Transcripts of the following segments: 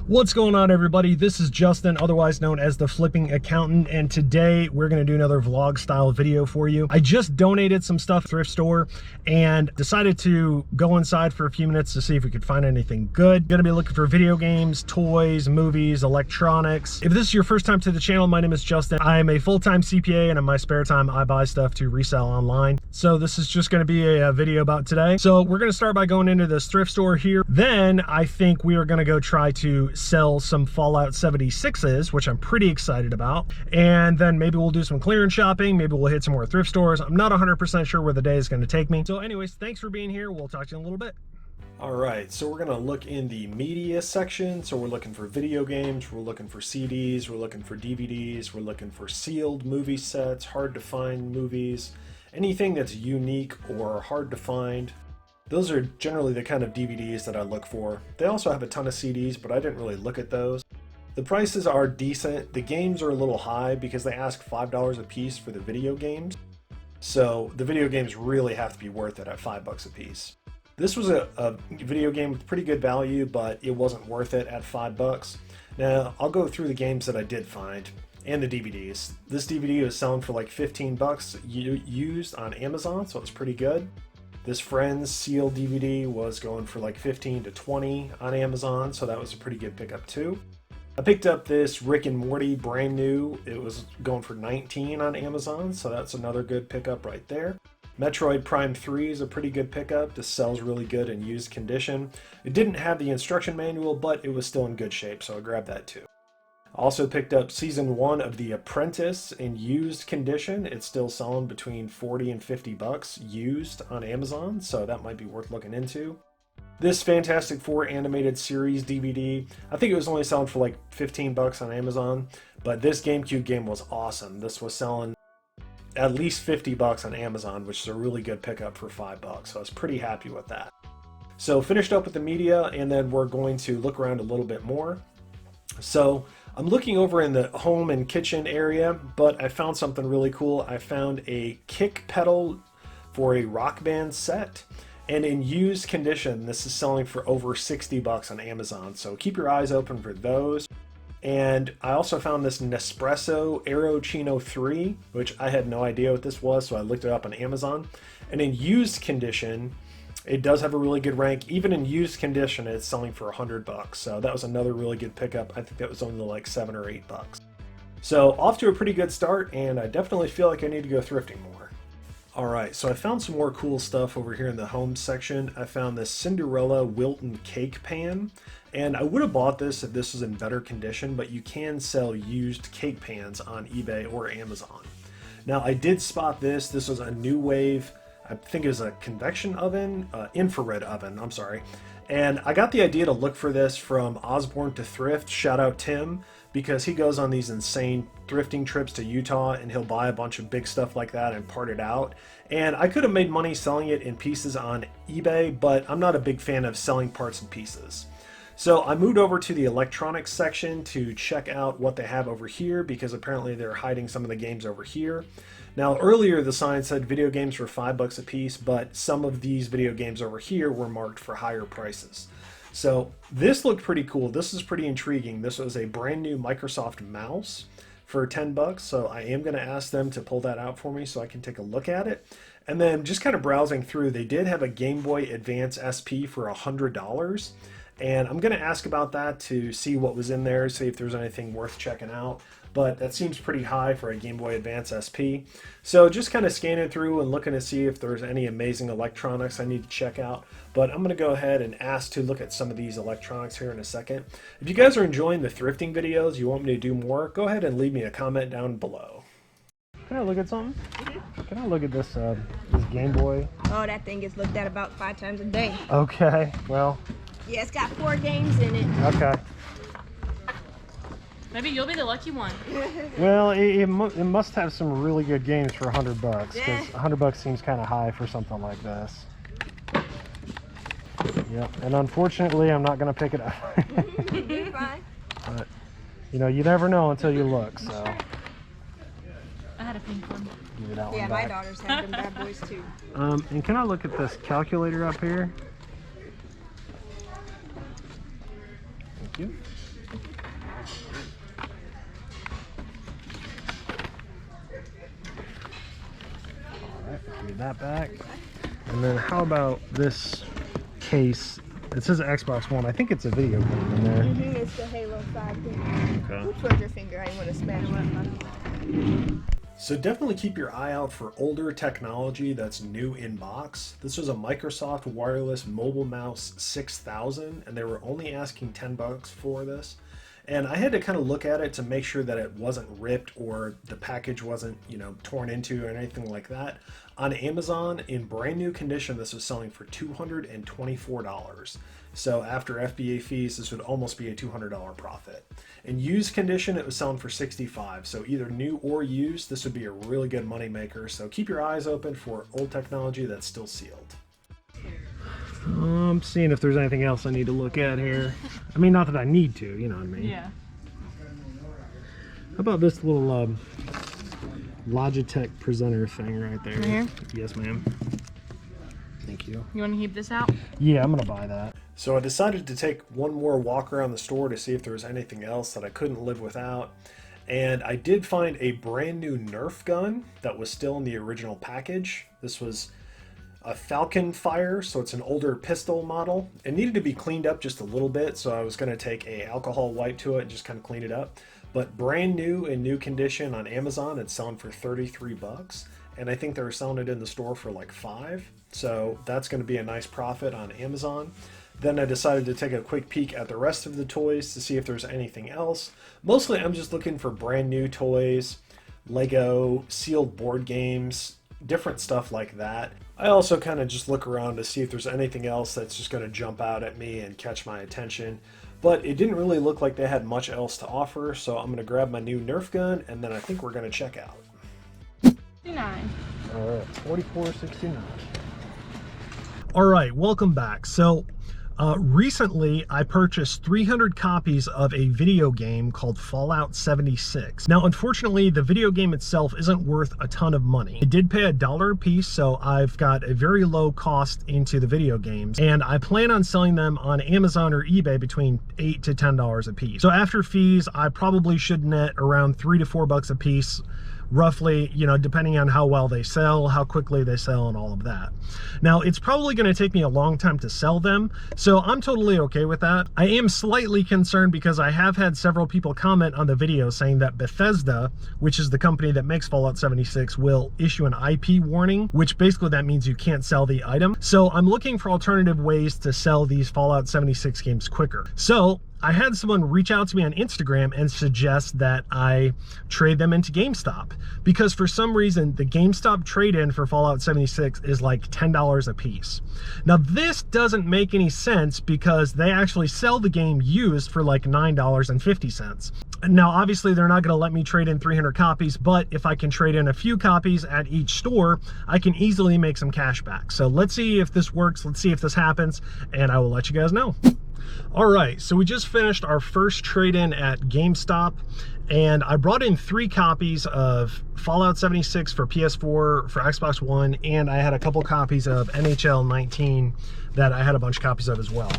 What's going on, everybody? This is Justin, otherwise known as the Flipping Accountant, and today we're going to do another vlog style video for you. I just donated some stuff to Thrift Store and decided to go inside for a few minutes to see if we could find anything good. Going to be looking for video games, toys, movies, electronics. If this is your first time to the channel, my name is Justin. I am a full-time CPA, and in my spare time I buy stuff to resell online. So this is just going to be a video about today. So we're going to start by going into this thrift store here. Then I think we are going to go try to sell some Fallout 76s, which I'm pretty excited about. And then maybe we'll do some clearance shopping. Maybe we'll hit some more thrift stores. I'm not 100% sure where the day is going to take me. So anyways, thanks for being here. We'll talk to you in a little bit. All right, so we're gonna look in the media section. So we're looking for video games, we're looking for CDs, we're looking for DVDs, we're looking for sealed movie sets, hard to find movies, anything that's unique or hard to find. Those are generally the kind of DVDs that I look for. They also have a ton of CDs, but I didn't really look at those. The prices are decent. The games are a little high because they ask $5 a piece for the video games. So the video games really have to be worth it at $5 a piece. This was a video game with pretty good value, but it wasn't worth it at $5. Now, I'll go through the games that I did find and the DVDs. This DVD was selling for like $15 used on Amazon, so it's pretty good. This Friends sealed DVD was going for like $15 to $20 on Amazon, so that was a pretty good pickup too. I picked up this Rick and Morty brand new. It was going for $19 on Amazon, so that's another good pickup right there. Metroid Prime 3 is a pretty good pickup. This sells really good in used condition. It didn't have the instruction manual, but it was still in good shape, so I grabbed that too. Also picked up Season 1 of The Apprentice in used condition. It's still selling between $40 and $50 used on Amazon, so that might be worth looking into. This Fantastic Four animated series DVD, I think it was only selling for like $15 on Amazon, but this GameCube game was awesome. This was selling at least $50 on Amazon, which is a really good pickup for $5, so I was pretty happy with that. So finished up with the media, and then we're going to look around a little bit more. So I'm looking over in the home and kitchen area, but I found something really cool. I found a kick pedal for a Rock Band set, and in used condition, this is selling for over $60 on Amazon, so keep your eyes open for those. And I also found this Nespresso Aero Chino 3, which I had no idea what this was, so I looked it up on Amazon. And in used condition, it does have a really good rank. Even in used condition, it's selling for $100. So that was another really good pickup. I think that was only like $7 or $8. So off to a pretty good start, and I definitely feel like I need to go thrifting more. All right, so I found some more cool stuff over here in the home section. I found this Cinderella Wilton cake pan, and I would have bought this if this was in better condition, but you can sell used cake pans on eBay or Amazon. Now, I did spot this. This was a New Wave, I think it was a convection oven, infrared oven, I'm sorry. And I got the idea to look for this from Osborne to Thrift, shout out Tim, because he goes on these insane thrifting trips to Utah and he'll buy a bunch of big stuff like that and part it out. And I could have made money selling it in pieces on eBay, but I'm not a big fan of selling parts and pieces. So I moved over to the electronics section to check out what they have over here, because apparently they're hiding some of the games over here. Now, earlier the sign said video games were $5 a piece, but some of these video games over here were marked for higher prices. So this looked pretty cool. This is pretty intriguing. This was a brand new Microsoft mouse for $10, so I am going to ask them to pull that out for me so I can take a look at it. And then just kind of browsing through, they did have a Game Boy Advance SP for $100. And I'm going to ask about that to see what was in there, see if there's anything worth checking out. But that seems pretty high for a Game Boy Advance SP. So just kind of scanning through and looking to see if there's any amazing electronics I need to check out. But I'm going to go ahead and ask to look at some of these electronics here in a second. If you guys are enjoying the thrifting videos, you want me to do more, go ahead and leave me a comment down below. Can I look at something? Mm-hmm. Can I look at this this Game Boy? Oh, that thing gets looked at about 5 times a day. Okay, well. Yeah, it's got 4 games in it. Okay. Maybe you'll be the lucky one. Well, it must have some really good games for $100, because $100 seems kind of high for something like this. Yep, and unfortunately, I'm not going to pick it up. You're fine. But, you know, you never know until you look, so. I had a pink one. Give me that one Yeah, back. my daughters have them bad boys too. And can I look at this calculator up here? Thank you. Alright, give that back. And then how about this case? It says Xbox One. I think it's a video game in there. It's the Halo 5 thing. Okay. Towards your finger, I want to smash one. So definitely keep your eye out for older technology that's new in box. This was a Microsoft wireless mobile mouse 6000, and they were only asking $10 for this. And I had to kind of look at it to make sure that it wasn't ripped or the package wasn't, you know, torn into or anything like that. On Amazon, in brand new condition, this was selling for $224. So after FBA fees, this would almost be a $200 profit. In used condition, it was selling for $65. So either new or used, this would be a really good money maker. So keep your eyes open for old technology that's still sealed. I'm seeing if there's anything else I need to look at here. I mean, not that I need to, you know what I mean? Yeah. How about this little Logitech presenter thing right there? Right here? Yes, ma'am. Thank you. You want to keep this out? Yeah, I'm gonna buy that. So I decided to take one more walk around the store to see if there was anything else that I couldn't live without. And I did find a brand new Nerf gun that was still in the original package. This was a Falcon Fire, so it's an older pistol model. It needed to be cleaned up just a little bit, so I was going to take a alcohol wipe to it and just kind of clean it up. But brand new in new condition on Amazon, it's selling for 33 bucks, and I think they were selling it in the store for like $5. So that's going to be a nice profit on Amazon. Then I decided to take a quick peek at the rest of the toys to see if there's anything else. Mostly I'm just looking for brand new toys, Lego, sealed board games, different stuff like that. I also kind of just look around to see if there's anything else that's just going to jump out at me and catch my attention. But it didn't really look like they had much else to offer, so I'm going to grab my new Nerf gun, and then I think we're going to check out. 59. All right, $44.69. All right, welcome back. So recently I purchased 300 copies of a video game called Fallout 76. Now, unfortunately, the video game itself isn't worth a ton of money. I did pay $1 a piece, so I've got a very low cost into the video games, and I plan on selling them on Amazon or eBay between $8 to $10 a piece. So after fees, I probably should net around $3 to $4 a piece, roughly, you know, depending on how well they sell, how quickly they sell, and all of that. Now, it's probably going to take me a long time to sell them, so I'm totally okay with that. I am slightly concerned because I have had several people comment on the video saying that Bethesda, which is the company that makes Fallout 76, will issue an IP warning, which basically that means you can't sell the item. So I'm looking for alternative ways to sell these Fallout 76 games quicker. So I had someone reach out to me on Instagram and suggest that I trade them into GameStop, because for some reason the GameStop trade-in for Fallout 76 is like $10 a piece. Now this doesn't make any sense because they actually sell the game used for like $9.50. Now obviously they're not going to let me trade in 300 copies, but if I can trade in a few copies at each store, I can easily make some cash back. So let's see if this works, let's see if this happens, and I will let you guys know. All right, so we just finished our first trade-in at GameStop, and I brought in 3 copies of Fallout 76 for PS4, for Xbox One, and I had a couple copies of NHL 19 that I had a bunch of copies of as well.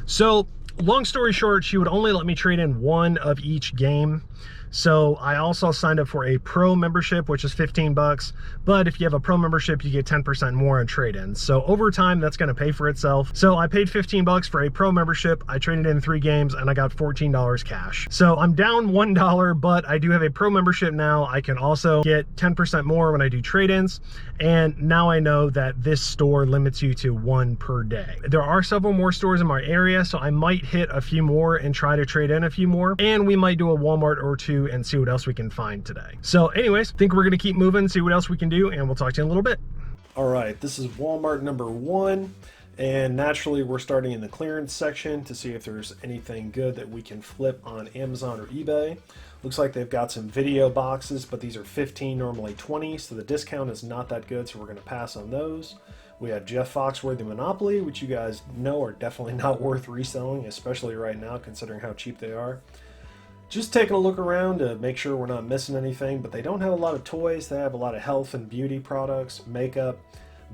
So, long story short, she would only let me trade in 1 of each game. So I also signed up for a pro membership, which is 15 bucks. But if you have a pro membership, you get 10% more on trade-ins. So over time, that's going to pay for itself. So I paid 15 bucks for a pro membership. I traded in 3 games and I got $14 cash. So I'm down $1, but I do have a pro membership now. I can also get 10% more when I do trade-ins. And now I know that this store limits you to 1 per day. There are several more stores in my area, so I might hit a few more and try to trade in a few more. And we might do a Walmart or 2 and see what else we can find today. So anyways, I think we're gonna keep moving, see what else we can do, and we'll talk to you in a little bit. All right, this is Walmart number 1, and naturally we're starting in the clearance section to see if there's anything good that we can flip on Amazon or eBay. Looks like they've got some video boxes, but these are 15, normally 20, so the discount is not that good, so we're gonna pass on those. We have Jeff Foxworthy Monopoly, which you guys know are definitely not worth reselling, especially right now considering how cheap they are. Just taking a look around to make sure we're not missing anything, but they don't have a lot of toys. They have a lot of health and beauty products, makeup,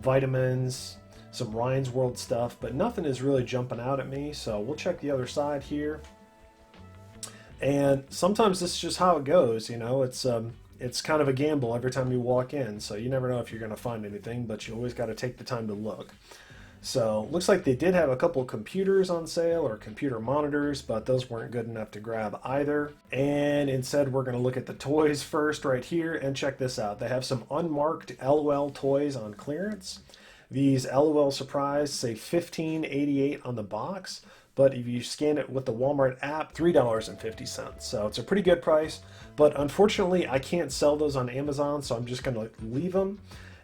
vitamins, some Ryan's World stuff, but nothing is really jumping out at me, so we'll check the other side here. And sometimes this is just how it goes, you know. It's kind of a gamble every time you walk in, so you never know if you're going to find anything, but you always got to take the time to look. So looks like they did have a couple computers on sale, or computer monitors, but those weren't good enough to grab either. And instead we're going to look at the toys first right here, and check this out. They have some unmarked LOL toys on clearance. These LOL Surprise say $15.88 on the box, but if you scan it with the Walmart app, $3.50. So it's a pretty good price, but unfortunately I can't sell those on Amazon, so I'm just going to leave them.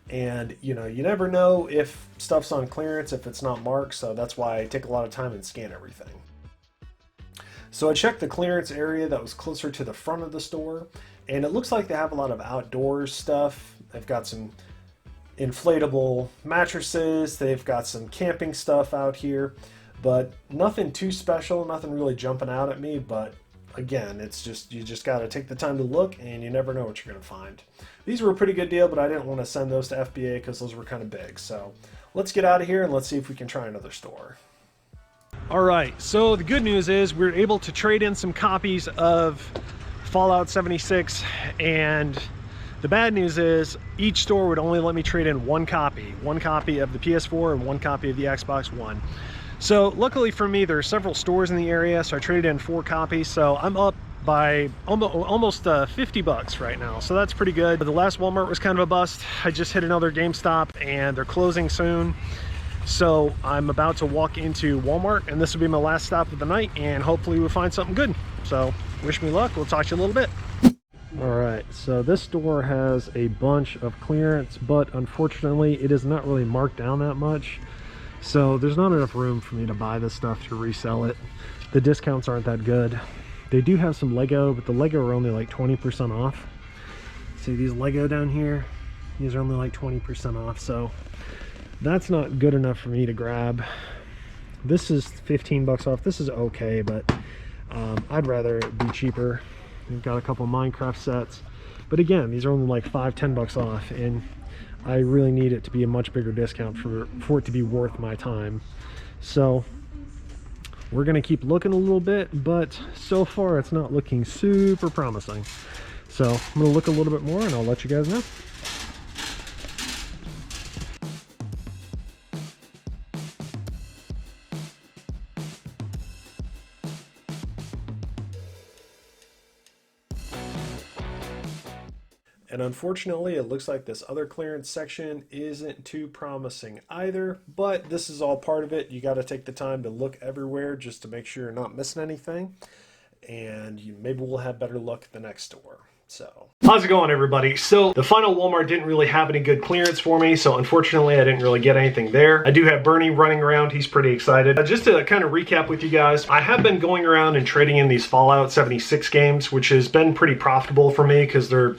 And you know, you never know if stuff's on clearance if it's not marked, so that's why I take a lot of time and scan everything. So I checked the clearance area that was closer to the front of the store, and it looks like they have a lot of outdoors stuff. They've got some inflatable mattresses, they've got some camping stuff out here, but nothing too special, nothing really jumping out at me. But again, it's just, you just got to take the time to look, and you never know what you're going to find. These were a pretty good deal, but I didn't want to send those to FBA because those were kind of big. So let's get out of here and let's see if we can try another store. All right, so the good news is we're able to trade in some copies of Fallout 76, and the bad news is each store would only let me trade in one copy of the PS4 and one copy of the Xbox One. So luckily for me, there are several stores in the area, so I traded in 4 copies. So I'm up by almost 50 bucks right now, so that's pretty good. But the last Walmart was kind of a bust. I just hit another GameStop, and they're closing soon. So I'm about to walk into Walmart, and this will be my last stop of the night, and hopefully we'll find something good. So wish me luck. We'll talk to you a little bit. All right, so this store has a bunch of clearance, but unfortunately it is not really marked down that much. So there's not enough room for me to buy this stuff to resell it. The discounts aren't that good. They do have some Lego, but the Lego are only like 20% off. See these Lego down here? These are only like 20% off, so that's not good enough for me to grab. This is 15 bucks off. This is okay, but I'd rather it be cheaper. We've got a couple Minecraft sets, but again, these are only like 5-10 bucks off, and I really need it to be a much bigger discount for it to be worth my time. So we're gonna keep looking a little bit, but so far it's not looking super promising. So I'm gonna look a little bit more and I'll let you guys know. And unfortunately, it looks like this other clearance section isn't too promising either, but this is all part of it. You got to take the time to look everywhere just to make sure you're not missing anything, and maybe we'll have better luck at the next store. So how's it going, everybody? So the final Walmart didn't really have any good clearance for me, so unfortunately I didn't really get anything there. I do have Bernie running around. He's pretty excited. Just to kind of recap with you guys, I have been going around and trading in these Fallout 76 games, which has been pretty profitable for me because they're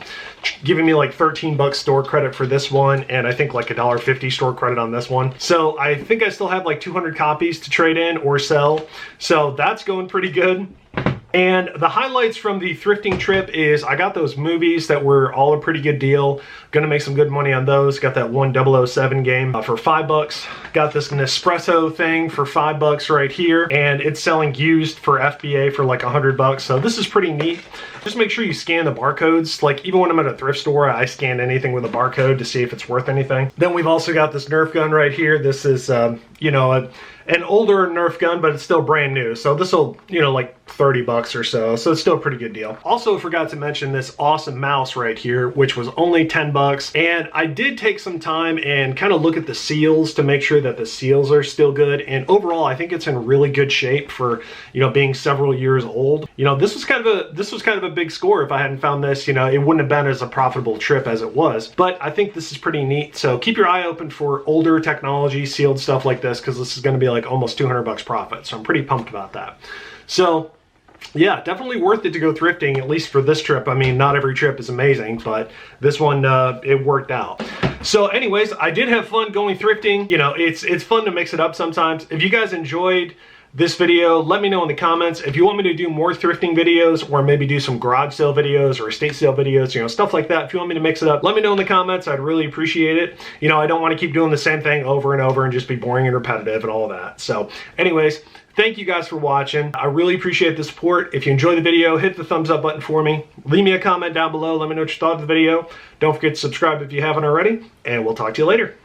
giving me like 13 bucks store credit for this one, and I think like $1.50 store credit on this one. So I think I still have like 200 copies to trade in or sell, so that's going pretty good. And the highlights from the thrifting trip is I got those movies that were all a pretty good deal. Gonna make some good money on those. Got that one 007 game for 5 bucks. Got this Nespresso thing for 5 bucks right here, and it's selling used for FBA for like 100 bucks. So this is pretty neat. Just make sure you scan the barcodes. Like even when I'm at a thrift store, I scan anything with a barcode to see if it's worth anything. Then we've also got this Nerf gun right here. This is, you know, an older Nerf gun, but it's still brand new. So this will, you know, like 30 bucks or so. So it's still a pretty good deal. Also forgot to mention this awesome mouse right here, which was only 10 bucks. And I did take some time and kind of look at the seals to make sure that the seals are still good. And overall, I think it's in really good shape for, you know, being several years old. You know, this was kind of a big score. If I hadn't found this, you know, it wouldn't have been as a profitable trip as it was. But I think this is pretty neat. So keep your eye open for older technology, sealed stuff like this, because this is going to be like almost 200 bucks profit. So I'm pretty pumped about that. So yeah, definitely worth it to go thrifting, at least for this trip. I mean, not every trip is amazing, but this one, it worked out. So anyways, I did have fun going thrifting. You know, it's fun to mix it up sometimes. If you guys enjoyed this video, let me know in the comments. If you want me to do more thrifting videos, or maybe do some garage sale videos or estate sale videos, you know, stuff like that. If you want me to mix it up, let me know in the comments. I'd really appreciate it. You know, I don't want to keep doing the same thing over and over and just be boring and repetitive and all of that. So anyways, Thank you guys for watching. I really appreciate the support. If you enjoyed the video, hit the thumbs up button for me. Leave me a comment down below. Let me know what you thought of the video. Don't forget to subscribe if you haven't already, and we'll talk to you later.